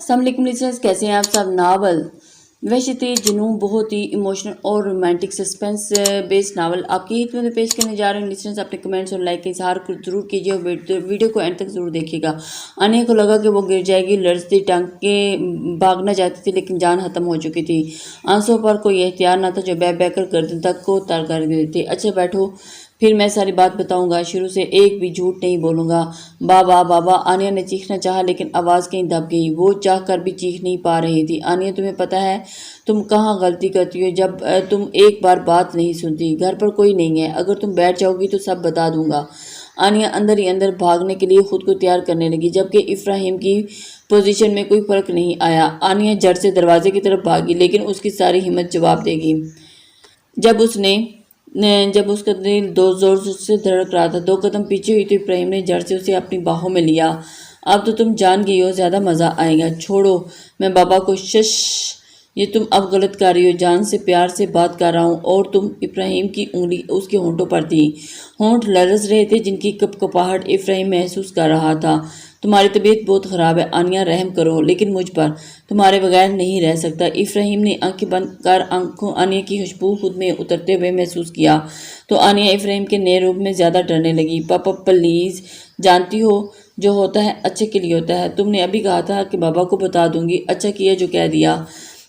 السلام علیکم لسنرز، کیسے ہیں آپ سب؟ ناول وحشت جنوں بہت ہی ایموشنل اور رومانٹک سسپینس بیسڈ ناول آپ کی خدمت میں پیش کرنے جا رہے ہیں۔ لسنرز اپنے کمنٹس اور لائک کا اظہار ضرور کیجیے اور ویڈیو کو اینڈ تک ضرور دیکھیے گا۔ انیا کو لگا کہ وہ گر جائے گی، لرزتی ٹانگیں بھاگنا چاہتی تھی لیکن جان ختم ہو چکی تھی۔ آنسوں پر کوئی اختیار نہ تھا جو بہ بہ کر گردن تک کو تر کر دیتی تھی۔ اچھا بیٹھو، پھر میں ساری بات بتاؤں گا، شروع سے ایک بھی جھوٹ نہیں بولوں گا۔ بابا بابا، انیا نے چیخنا چاہا لیکن آواز کہیں دب گئی۔ وہ چاہ کر بھی چیخ نہیں پا رہی تھی۔ انیا، تمہیں پتہ ہے تم کہاں غلطی کرتی ہو جب تم ایک بار بات نہیں سنتی۔ گھر پر کوئی نہیں ہے، اگر تم بیٹھ جاؤ گی تو سب بتا دوں گا۔ انیا اندر ہی اندر بھاگنے کے لیے خود کو تیار کرنے لگی، جبکہ افراہیم کی پوزیشن میں کوئی فرق نہیں آیا۔ انیا جھٹ سے دروازے کی طرف بھاگی لیکن اس کی ساری ہمت جواب دے گی جب اس کا دل دو زور سے دھڑک رہا تھا۔ دو قدم پیچھے ہوئی تو ابراہیم نے جھٹ سے اسے اپنی باہوں میں لیا۔ اب تو تم جان گئی ہو، زیادہ مزہ آئے گا۔ چھوڑو، میں بابا کو شش، یہ تم اب غلط کر رہی ہو، جان سے پیار سے بات کر رہا ہوں۔ اور تم؟ ابراہیم کی انگلی اس کے ہونٹوں پر تھی، ہونٹ لرز رہے تھے جن کی کپ کپاہٹ ابراہیم محسوس کر رہا تھا۔ تمہاری طبیعت بہت خراب ہے انیا، رحم کرو، لیکن مجھ پر تمہارے بغیر نہیں رہ سکتا۔ ابراہیم نے آنکھیں بند کر انیا کی خوشبو خود میں اترتے ہوئے محسوس کیا تو انیا ابراہیم کے نئے روپ میں زیادہ ڈرنے لگی۔ پاپا پلیز، جانتی ہو جو ہوتا ہے اچھے کے لیے ہوتا ہے۔ تم نے ابھی کہا تھا کہ بابا کو بتا دوں گی، اچھا کیا جو کہہ دیا۔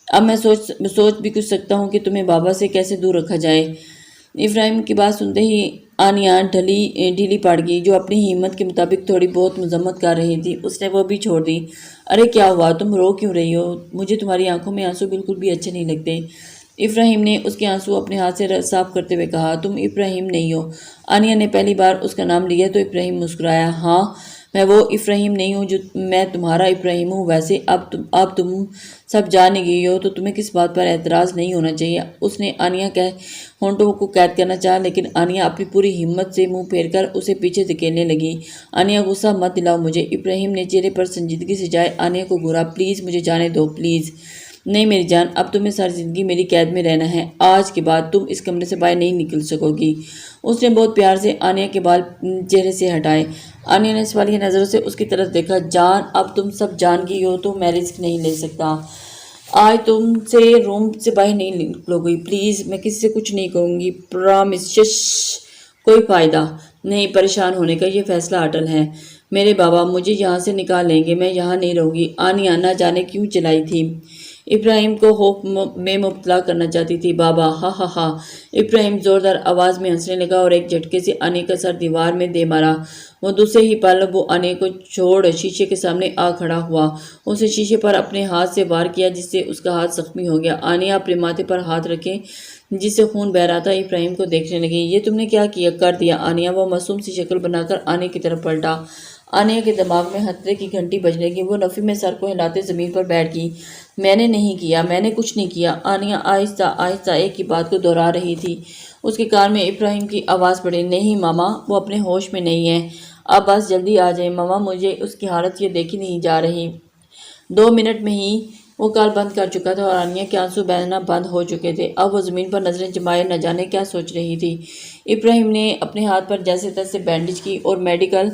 اب میں سوچ بھی کچھ سکتا ہوں کہ تمہیں بابا سے کیسے دور رکھا جائے۔ ابراہیم کی بات سنتے ہی انیا ڈھیلی پڑ گئی، جو اپنی ہمت کے مطابق تھوڑی بہت مذمت کر رہی تھی۔ اس نے وہ بھی چھوڑ دی۔ ارے کیا ہوا، تم رو کیوں رہی ہو؟ مجھے تمہاری آنکھوں میں آنسو بالکل بھی اچھے نہیں لگتے۔ ابراہیم نے اس کے آنسو اپنے ہاتھ سے صاف کرتے ہوئے کہا، تم ابراہیم نہیں ہو۔ انیا نے پہلی بار اس کا نام لیا تو ابراہیم مسکرایا۔ ہاں، میں وہ ابراہیم نہیں ہوں جو میں تمہارا ابراہیم ہوں۔ ویسے اب تم سب جان ہی گئی ہو تو تمہیں کس بات پر اعتراض نہیں ہونا چاہیے۔ اس نے انیا کے ہونٹوں کو قید کرنا چاہا لیکن انیا اپنی پوری ہمت سے منہ پھیر کر اسے پیچھے دھکیلنے لگی۔ انیا، غصہ مت دلاؤ مجھے۔ ابراہیم نے چہرے پر سنجیدگی سے جائے انیا کو گھورا۔ پلیز مجھے جانے دو، پلیز۔ نہیں میری جان، اب تمہیں ساری زندگی میری قید میں رہنا ہے۔ آج کے بعد تم اس کمرے سے باہر نہیں نکل سکو گی۔ اس نے بہت پیار سے انیا کے بال چہرے سے ہٹائے۔ انیا نے سوالیہ نظروں سے اس کی طرف دیکھا۔ جان، اب تم سب جان گئی ہو تو میں رسک نہیں لے سکتا۔ آج تم سے روم سے باہر نہیں نکلو گی، پلیز۔ میں کسی سے کچھ نہیں کروں گی، پرامس۔ شش، کوئی فائدہ نہیں پریشان ہونے کا، یہ فیصلہ اٹل ہے۔ میرے بابا مجھے یہاں سے نکال لیں گے، میں یہاں نہیں رہوں گی۔ انیا نہ جانے کیوں چلائی تھی، ابراہیم کو خوف میں مبتلا کرنا چاہتی تھی۔ بابا، ہا ہا ہا۔ ابراہیم زوردار آواز میں ہنسنے لگا اور ایک جھٹکے سے انیا کا سر دیوار میں دے مارا۔ وہ دوسرے ہی پل وہ انیا کو چھوڑ شیشے کے سامنے آ کھڑا ہوا۔ اس نے شیشے پر اپنے ہاتھ سے وار کیا جس سے اس کا ہاتھ زخمی ہو گیا۔ انیا اپنے ماتھے پر ہاتھ رکھے جس سے خون بہہ رہا تھا ابراہیم کو دیکھنے لگی۔ یہ تم نے کیا کر دیا انیا؟ وہ معصوم سی شکل بنا کر انیا کی طرف پلٹا۔ انیا کے دماغ میں خطرے کی گھنٹی بجنے لگی۔ وہ نفی میں سر کو ہلاتے زمین پر بیٹھ گئی۔ میں نے نہیں کیا، میں نے کچھ نہیں کیا۔ انیا آہستہ آہستہ ایک ہی بات کو دہرا رہی تھی۔ اس کے کان میں ابراہیم کی آواز پڑی، نہیں ماما، وہ اپنے ہوش میں نہیں ہے۔ اب بس جلدی آ جائیں ماما، مجھے اس کی حالت یہ دیکھی نہیں جا رہی۔ 2 منٹ میں ہی وہ کال بند کر چکا تھا اور انیا کے آنسو بہنا بند ہو چکے تھے۔ اب وہ زمین پر نظریں جمائے نہ جانے کیا سوچ رہی تھی۔ ابراہیم نے اپنے ہاتھ پر جیسے تیسے بینڈیج کی اور میڈیکل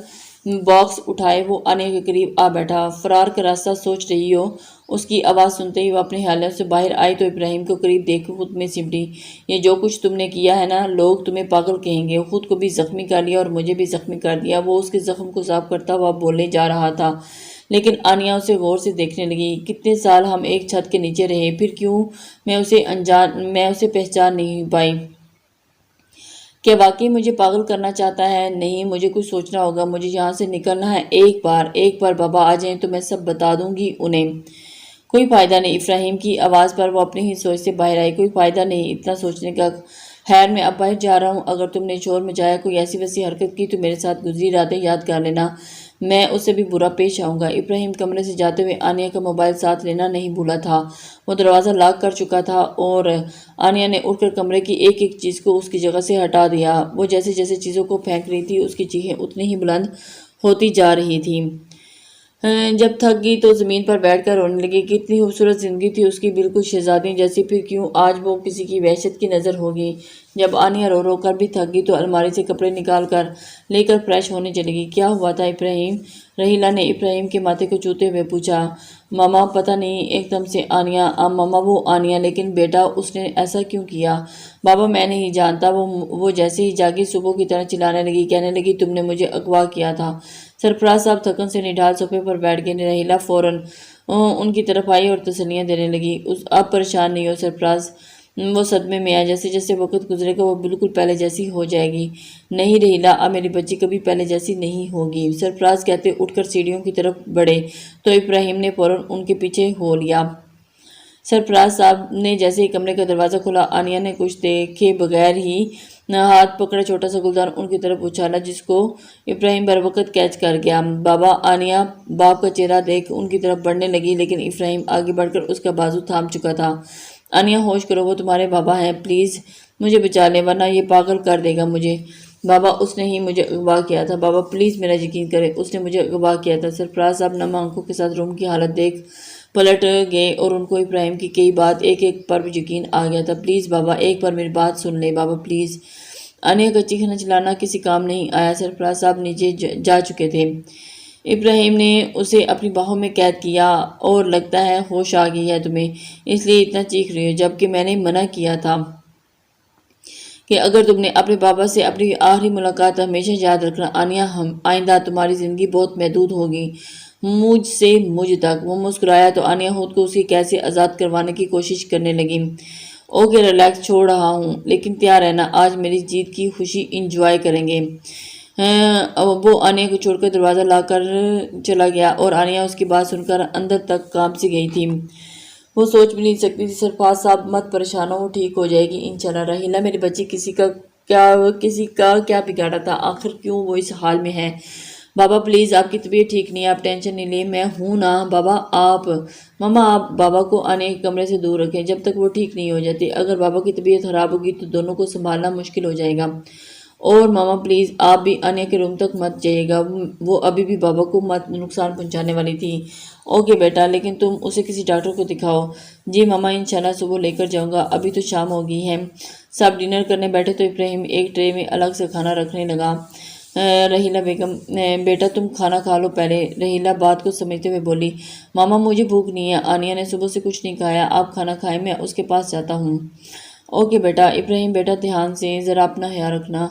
باکس اٹھائے وہ انیا کے قریب آ بیٹھا۔ فرار کا راستہ سوچ رہی ہو؟ اس کی آواز سنتے ہی وہ اپنے خیالوں سے باہر آئی تو ابراہیم کو قریب دیکھ خود میں سمٹی۔ یہ جو کچھ تم نے کیا ہے نا، لوگ تمہیں پاگل کہیں گے۔ خود کو بھی زخمی کر لیا اور مجھے بھی زخمی کر دیا۔ وہ اس کے زخم کو صاف کرتا ہوا بولنے جا رہا تھا لیکن انیا اسے غور سے دیکھنے لگی۔ کتنے سال ہم ایک چھت کے نیچے رہے، پھر کیوں میں اسے پہچان نہیں پائی؟ کیا واقعی مجھے پاگل کرنا چاہتا ہے؟ نہیں، مجھے کچھ سوچنا ہوگا، مجھے یہاں سے نکلنا ہے۔ ایک بار بابا آ جائیں تو میں سب بتا دوں گی انہیں۔ کوئی فائدہ نہیں، ابراہیم کی آواز پر وہ اپنی ہی سوچ سے باہر آئی۔ کوئی فائدہ نہیں اتنا سوچنے کا۔ خیر، میں اب باہر جا رہا ہوں۔ اگر تم نے شور مچایا، کوئی ایسی ویسی حرکت کی تو میرے ساتھ گزری راتیں یاد کر لینا، میں اس سے بھی برا پیش آؤں گا۔ ابراہیم کمرے سے جاتے ہوئے انیا کا موبائل ساتھ لینا نہیں بھولا تھا۔ وہ دروازہ لاک کر چکا تھا اور انیا نے اٹھ کر کمرے کی ایک ایک چیز کو اس کی جگہ سے ہٹا دیا۔ وہ جیسے جیسے چیزوں کو پھینک رہی تھی اس کی چیخیں اتنی ہی بلند ہوتی جا رہی تھیں۔ جب تھک گئی تو زمین پر بیٹھ کر رونے لگی۔ کتنی خوبصورت زندگی تھی اس کی، بالکل شہزادی جیسی۔ پھر کیوں آج وہ کسی کی وحشت کی نظر ہوگی؟ جب آنیا رو رو کر بھی تھک گئی تو الماری سے کپڑے نکال کر لے کر فریش ہونے چلے گی۔ کیا ہوا تھا ابراہیم؟ رحیلہ نے ابراہیم کے ماتھے کو چھوتے ہوئے پوچھا۔ ماما پتہ نہیں، ایک دم سے آنیا ماما وہ آنیا، لیکن بیٹا اس نے ایسا کیوں کیا؟ بابا میں نہیں جانتا، وہ جیسے ہی جاگی صبح کی طرح چلانے لگی، کہنے لگی تم نے مجھے اغوا کیا تھا۔ سرفراز صاحب تھکن سے نڈال صوفے پر بیٹھ گئے۔ رحیلہ فوراً ان کی طرف آئی اور تسلیاں دینے لگی۔ آپ پریشان نہیں ہو سرفراز، وہ صدمے میں ہے، جیسے جیسے وقت گزرے گا وہ بالکل پہلے جیسی ہو جائے گی۔ نہیں رحیلہ، اب میری بچی کبھی پہلے جیسی نہیں ہوگی، سرفراز کہتے اٹھ کر سیڑھیوں کی طرف بڑھے تو ابراہیم نے فوراً ان کے پیچھے ہو لیا۔ سرفراز صاحب نے جیسے ہی کمرے کا دروازہ کھولا، آنیا نے کچھ دیکھے بغیر ہی ہاتھ پکڑے چھوٹا سا گلدان ان کی طرف اچھالا، جس کو ابراہیم بروقت کیچ کر گیا۔ بابا، آنیا باپ کا چہرہ دیکھ ان کی طرف بڑھنے لگی، لیکن ابراہیم آگے بڑھ کر اس کا بازو تھام چکا تھا۔ آنیا ہوش کرو، وہ تمہارے بابا ہیں، پلیز مجھے بچا لیں ورنہ یہ پاگل کر دے گا مجھے۔ بابا اس نے ہی مجھے اغوا کیا تھا، بابا پلیز میرا یقین کریں، اس نے مجھے اغوا کیا تھا۔ سرفراز صاحب نم آنکھوں کے ساتھ روم کی حالت دیکھ پلٹ گئے اور ان کو ابراہیم کی کئی بات ایک ایک پر یقین آ گیا تھا۔ پلیز بابا ایک بار میری بات سن لیں بابا پلیز۔ آنیا کا چیخنا چلانا کسی کام نہیں آیا، سرفراز صاحب نیچے جا چکے تھے۔ ابراہیم نے اسے اپنی باہوں میں قید کیا اور لگتا ہے ہوش آ گئی ہے تمہیں، اس لیے اتنا چیخ رہی ہو، جبکہ میں نے منع کیا تھا کہ اگر تم نے اپنے بابا سے اپنی آخری ملاقات ہمیشہ یاد رکھنا آنیا، آئندہ تمہاری زندگی بہت محدود ہوگی، مجھ سے مجھ تک۔ وہ مسکرایا تو آنیا خود کو اسے کیسے آزاد کروانے کی کوشش کرنے لگی۔ اوکے ریلیکس، چھوڑ رہا ہوں، لیکن تیار رہنا، آج میری جیت کی خوشی انجوائے کریں گے۔ وہ آنیا کو چھوڑ کر دروازہ لا کر چلا گیا اور آنیا اس کی بات سن کر اندر تک کانپ سی گئی تھی۔ وہ سوچ بھی نہیں سکتی تھی۔ سرفراز صاحب مت پریشان ہو، وہ ٹھیک ہو جائے گی انشاءاللہ۔ رحیلہ میری بچی کسی کا کیا بگاڑا تھا، آخر کیوں وہ اس حال میں ہے؟ بابا پلیز، آپ کی طبیعت ٹھیک نہیں ہے، آپ ٹینشن نہیں لیں، میں ہوں نا بابا۔ ماما آپ بابا کو آنے کے کمرے سے دور رکھیں جب تک وہ ٹھیک نہیں ہو جاتی، اگر بابا کی طبیعت خراب ہوگی تو دونوں کو سنبھالنا مشکل ہو جائے گا۔ اور ماما پلیز آپ بھی آنیا کے روم تک مت جائیے گا، وہ ابھی بھی بابا کو مت نقصان پہنچانے والی تھی۔ اوکے بیٹا، لیکن تم اسے کسی ڈاکٹر کو دکھاؤ۔ جی ماما انشاءاللہ صبح لے کر جاؤں گا، ابھی تو شام ہو گئی ہے۔ سب ڈنر کرنے بیٹھے تو ابراہیم ایک ٹرے میں الگ سے کھانا رکھنے لگا۔ رحیلہ بیگم، بیٹا تم کھانا کھا لو پہلے، رحیلہ بات کو سمجھتے ہوئے بولی۔ ماما مجھے بھوک نہیں ہے، آنیا نے صبح سے کچھ نہیں کھایا، آپ کھانا کھائیں، میں اس کے پاس جاتا ہوں۔ اوکے بیٹا۔ ابراہیم بیٹا دھیان سے ذرا اپنا خیال رکھنا،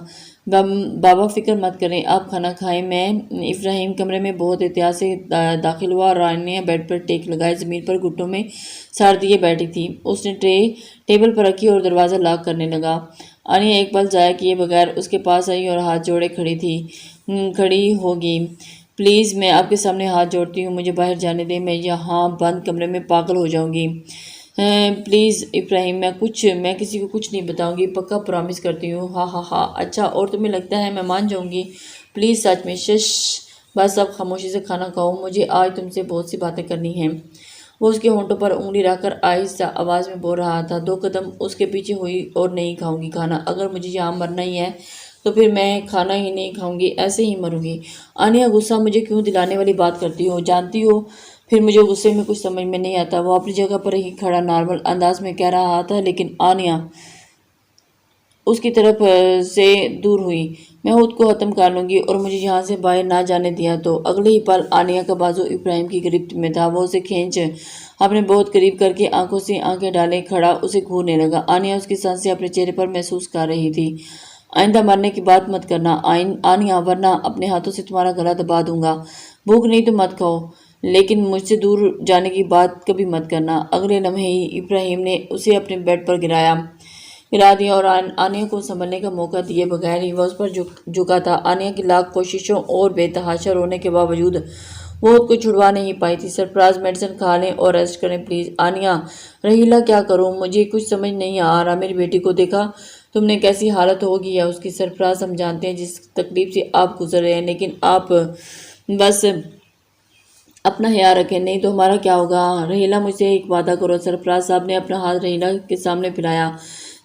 بابا فکر مت کریں، آپ کھانا کھائیں۔ میں ابراہیم کمرے میں بہت احتیاط سے داخل ہوا اور آنیا بیڈ پر ٹیک لگائے زمین پر گھٹنوں میں سر دیے بیٹھی تھی۔ اس نے ٹرے ٹیبل پر رکھی اور دروازہ لاک کرنے لگا۔ آنیا ایک پل ضائع کیے بغیر اس کے پاس آئی اور ہاتھ جوڑے کھڑی ہوگی۔ پلیز میں آپ کے سامنے ہاتھ جوڑتی ہوں، مجھے باہر جانے دیں، میں یہاں بند کمرے میں پاگل ہو جاؤں گی۔ پلیز ابراہیم، میں کسی کو کچھ نہیں بتاؤں گی، پکا پرامس کرتی ہوں۔ ہاں ہاں ہاں اچھا، اور تمہیں لگتا ہے میں مان جاؤں گی؟ پلیز سچ میں، شش بس اب خاموشی سے کھانا کھاؤ، مجھے آج تم سے بہت سی باتیں کرنی ہیں۔ وہ اس کے ہونٹوں پر انگلی رکھ کر آہستہ آواز میں بول رہا تھا۔ 2 قدم اس کے پیچھے ہوئی اور نہیں کھاؤں گی کھانا، اگر مجھے یہاں مرنا ہی ہے تو پھر میں کھانا ہی نہیں کھاؤں گی، ایسے ہی مروں گی۔ آنیا غصہ مجھے کیوں دلانے والی بات کرتی ہو، جانتی ہو پھر مجھے غصے میں کچھ سمجھ میں نہیں آتا۔ وہ اپنی جگہ پر ہی کھڑا نارمل انداز میں کہہ رہا تھا، لیکن آنیا اس کی طرف سے دور ہوئی۔ میں خود کو ختم کر لوں گی اور مجھے یہاں سے باہر نہ جانے دیا تو۔ اگلے ہی پل آنیا کا بازو ابراہیم کی گرفت میں تھا، وہ اسے کھینچ اپنے بہت قریب کر کے آنکھوں سے آنکھیں ڈالے کھڑا اسے گھورنے لگا۔ آنیا اس کی سانسیں اپنے چہرے پر محسوس کر رہی تھی۔ آئندہ مرنے کی بات مت کرنا آنیا، ورنہ اپنے ہاتھوں سے تمہارا گلا دبا دوں گا۔ بھوک نہیں تو مت کھاؤ، لیکن مجھ سے دور جانے کی بات کبھی مت کرنا۔ اگلے لمحے ہی ابراہیم نے اسے اپنے بیڈ پر گرا دیا اور آنیا کو سنبھلنے کا موقع دیے بغیر ہی وہ اس پر جھکا تھا۔ آنیا کی لاکھ کوششوں اور بے تحاشا رونے کے باوجود وہ خود کو چھڑوا نہیں پائی تھی۔ سرفراز میڈیسن کھا لیں اور ریسٹ کریں پلیز۔ آنیا، رحیلہ کیا کروں، مجھے کچھ سمجھ نہیں آ رہا، میری بیٹی کو دیکھا تم نے کیسی حالت ہوگی ہے اس کی۔ سرفراز ہم جانتے ہیں جس تکلیف سے آپ گزر رہے ہیں، لیکن آپ بس اپنا خیال رکھیں، نہیں تو ہمارا کیا ہوگا۔ رحیلہ مجھ سے ایک وعدہ کرو۔ سرفراز صاحب نے اپنا ہاتھ رحیلہ کے سامنے پھیلایا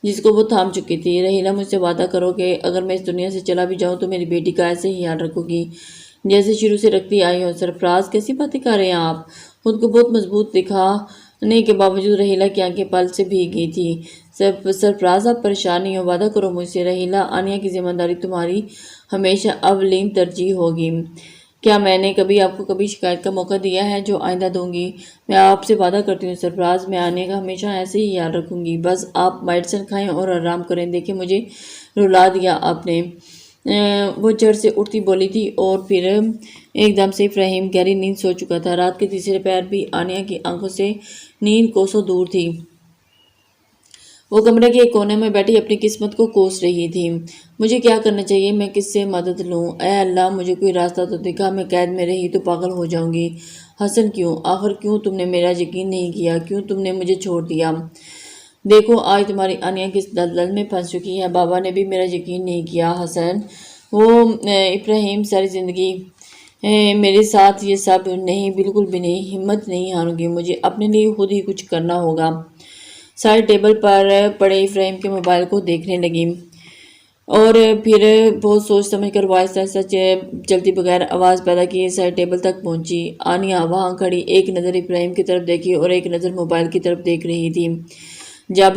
جس کو وہ تھام چکی تھی۔ رحیلہ مجھ سے وعدہ کرو کہ اگر میں اس دنیا سے چلا بھی جاؤں تو میری بیٹی کا ایسے ہی خیال رکھو گی جیسے شروع سے رکھتی آئی ہو۔ سرفراز کیسی باتیں کر رہے ہیں آپ، خود کو بہت مضبوط دکھا نہیں کے باوجود رحیلہ کی آنکھیں پل سے بھیگ گئی تھی۔ سرفراز آپ پریشان نہیں ہو، وعدہ کرو مجھ سے رحیلہ، آنیہ کی ذمہ داری تمہاری ہمیشہ اولین ترجیح ہوگی۔ کیا میں نے کبھی آپ کو کبھی شکایت کا موقع دیا ہے؟ جو آئندہ دوں گی۔ میں آپ سے وعدہ کرتی ہوں سرفراز، میں آنیہ کا ہمیشہ ایسے ہی خیال رکھوں گی۔ بس آپ میڈیسن کھائیں اور آرام کریں۔ دیکھیں مجھے رلا دیا آپ نے۔ وہ چڑھ سے اٹھتی بولی تھی اور پھر ایک دم سے ابراہیم گہری نیند سو چکا تھا۔ رات کے تیسرے پہر بھی آنیہ کی آنکھوں سے نیند کوسوں دور تھی۔ وہ کمرے کے ایک کونے میں بیٹھی اپنی قسمت کو کوس رہی تھی۔ مجھے کیا کرنا چاہیے؟ میں کس سے مدد لوں؟ اے اللہ مجھے کوئی راستہ تو دکھا، میں قید میں رہی تو پاگل ہو جاؤں گی۔ حسن کیوں؟ آخر کیوں تم نے میرا یقین نہیں کیا؟ کیوں تم نے مجھے چھوڑ دیا؟ دیکھو آج تمہاری آنیہ کس دلدل میں پھنس چکی ہے۔ بابا نے بھی میرا یقین نہیں کیا حسن۔ وہ ابراہیم ساری زندگی میرے ساتھ یہ سب نہیں، بالکل بھی نہیں۔ ہمت نہیں ہاروں گی، مجھے اپنے لیے خود ہی کچھ کرنا ہوگا۔ سارے ٹیبل پر پڑے ابراہیم کے موبائل کو دیکھنے لگی اور پھر بہت سوچ سمجھ کر وہ آہستہ آہستہ چلتی بغیر آواز پیدا کی سارے ٹیبل تک پہنچی۔ آنیہ وہاں کھڑی ایک نظر ابراہیم کی طرف دیکھی اور ایک نظر موبائل کی طرف دیکھ رہی تھی۔ جب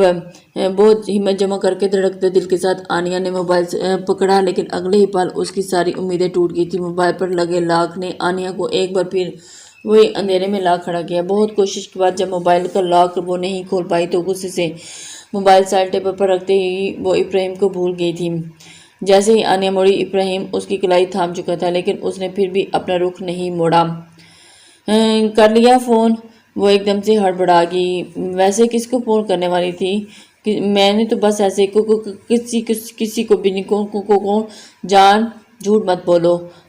بہت ہمت جمع کر کے دھڑکتے دل کے ساتھ آنیہ نے موبائل پکڑا، لیکن اگلے ہی پل اس کی ساری امیدیں ٹوٹ گئی تھی۔ موبائل پر لگے لاک نے آنیہ کو ایک بار پھر وہی اندھیرے میں لا کھڑا کیا۔ بہت کوشش کے بعد جب موبائل کا لاک وہ نہیں کھول پائی تو غصے سے موبائل سائڈ ٹیبل پر رکھتے ہی وہ ابراہیم کو بھول گئی تھی۔ جیسے ہی آنیہ مڑی ابراہیم اس کی کلائی تھام چکا تھا، لیکن اس نے پھر بھی اپنا رخ نہیں موڑا۔ کر لیا فون؟ وہ ایک دم سے ہڑبڑا گئی۔ ویسے کس کو فون کرنے والی تھی؟ میں نے تو بس ایسے کسی کو بھی نہیں۔ کون؟ جان جھوٹ مت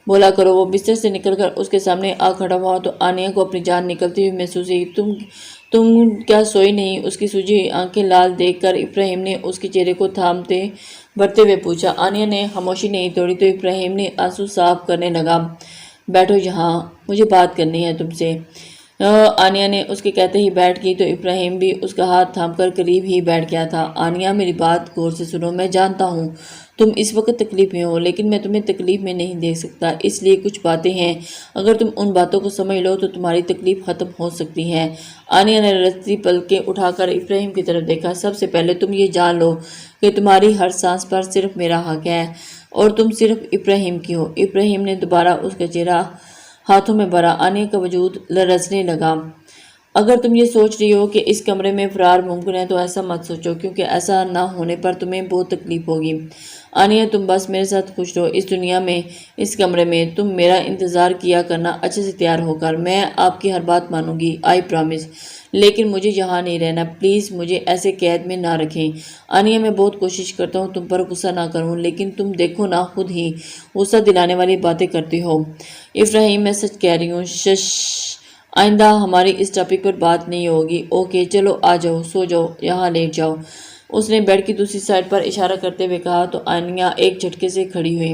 بولا کرو۔ وہ بستر سے نکل کر اس کے سامنے آ کھڑا ہوا تو آنیہ کو اپنی جان نکلتی ہوئی محسوس ہوئی۔ تم کیا سوئی نہیں؟ اس کی سوجی ہوئی آنکھیں لال دیکھ کر ابراہیم نے اس کے چہرے کو تھامتے بھرتے ہوئے پوچھا۔ آنیہ نے خاموشی نہیں توڑی تو ابراہیم نے آنسو صاف کرنے لگا۔ بیٹھو یہاں، مجھے بات کرنی ہے تم سے۔ آنیہ نے اس کے کہتے ہی بیٹھ گئی تو ابراہیم بھی اس کا ہاتھ تھام کر قریب ہی بیٹھ گیا تھا۔ آنیہ میری بات غور سے سنو، میں جانتا ہوں تم اس وقت تکلیف میں ہو، لیکن میں تمہیں تکلیف میں نہیں دیکھ سکتا، اس لیے کچھ باتیں ہیں، اگر تم ان باتوں کو سمجھ لو تو تمہاری تکلیف ختم ہو سکتی ہے۔ آنیہ نے رستی پلکیں اٹھا کر ابراہیم کی طرف دیکھا۔ سب سے پہلے تم یہ جان لو کہ تمہاری ہر سانس پر صرف میرا حق ہے اور تم صرف ابراہیم کی ہو۔ ابراہیم نے دوبارہ اس کا چہرہ ہاتھوں میں بھرا۔ آنیہ کا وجود لرزنے لگا۔ اگر تم یہ سوچ رہی ہو کہ اس کمرے میں فرار ممکن ہے تو ایسا مت سوچو، کیونکہ ایسا نہ ہونے پر تمہیں بہت تکلیف ہوگی۔ آنیہ تم بس میرے ساتھ خوش رہو اس دنیا میں، اس کمرے میں۔ تم میرا انتظار کیا کرنا اچھے سے تیار ہو کر، میں آپ کی ہر بات مانوں گی، آئی پرامس۔ لیکن مجھے یہاں نہیں رہنا، پلیز مجھے ایسے قید میں نہ رکھیں۔ آنیہ میں بہت کوشش کرتا ہوں تم پر غصہ نہ کروں، لیکن تم دیکھو نا خود ہی غصہ دلانے والی باتیں کرتی ہو۔ ابراہیم میں سچ کہہ رہی ہوں، شش، آئندہ ہماری اس ٹاپک پر بات نہیں ہوگی، اوکے؟ چلو آ جاؤ، سو جاؤ، یہاں لیٹ جاؤ، اس نے بیڈ کی دوسری سائڈ پر اشارہ کرتے ہوئے کہا تو آنیہ ایک جھٹکے سے کھڑی ہوئی۔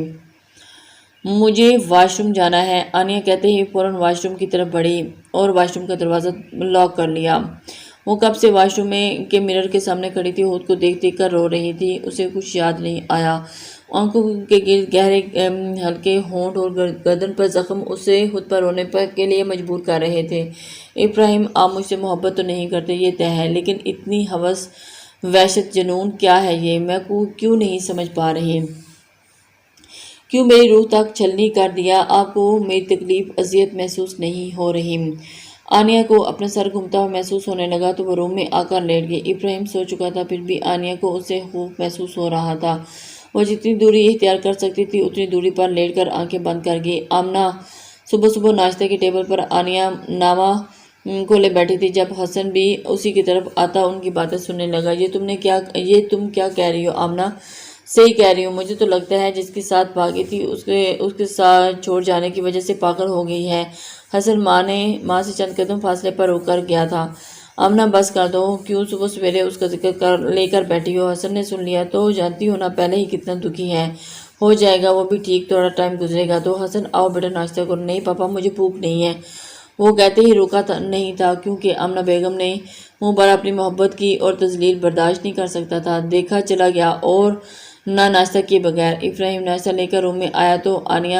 مجھے واش روم جانا ہے، آنیہ کہتے ہی فوراً واش روم کی طرف بڑھی اور واش روم کا دروازہ لاک کر لیا۔ وہ کب سے واش روم کے مرر کے سامنے کھڑی تھی، خود کو دیکھ دیکھ کر رو رہی تھی۔ اسے کچھ یاد نہیں آیا۔ آنکھوں کے گرد گہرے ہلکے ہونٹ اور گردن پر زخم اسے خود پر رونے کے لیے مجبور کر رہے تھے۔ ابراہیم آپ مجھ سے محبت تو نہیں کرتے، یہ طے ہے، لیکن اتنی ہوس، وحشت، جنون کیا ہے یہ؟ میں کیوں نہیں سمجھ پا رہی؟ کیوں میری روح تک چھلنی کر دیا؟ آپ کو میری تکلیف، اذیت محسوس نہیں ہو رہی؟ آنیہ کو اپنا سر گھومتا ہوا محسوس ہونے لگا تو وہ روم میں آ کر لیٹ گئی۔ ابراہیم سو چکا تھا، پھر بھی آنیہ کو اس سے خوف محسوس ہو رہا تھا۔ وہ جتنی دوری اختیار کر سکتی تھی اتنی دوری پر لیٹ کر آنکھیں بند کر گئی۔ آمنہ صبح صبح ناشتے کے ٹیبل پر آنیہ نامہ کھولے بیٹھی تھی جب حسن بھی اسی کی طرف آتا ان کی باتیں سننے لگا۔ یہ تم کیا کہہ رہی ہو آمنہ؟ صحیح کہہ رہی ہوں، مجھے تو لگتا ہے جس کے ساتھ بھاگی تھی اس کے ساتھ چھوڑ جانے کی وجہ سے پاگل ہو گئی ہے۔ حسن ماں سے چند قدم فاصلے پر رک کر گیا تھا۔ آمنہ بس کر دو، کیوں صبح سویرے اس کا ذکر لے کر بیٹھی ہو؟ حسن نے سن لیا تو جانتی ہو نا پہلے ہی کتنا دکھی ہے۔ ہو جائے گا وہ بھی ٹھیک، تھوڑا ٹائم گزرے گا تو۔ حسن آؤ بیٹا ناشتہ کرو۔ نہیں پاپا مجھے بھوک نہیں ہے، وہ کہتے ہی روکا نہیں تھا کیونکہ آمنہ بیگم نے منہ پر اپنی محبت کی اور تذلیل برداشت نہیں کر سکتا تھا۔ دیکھا چلا گیا اور نہ ناشتہ کیے بغیر۔ ابراہیم ناشتہ لے کر روم میں آیا تو آنیہ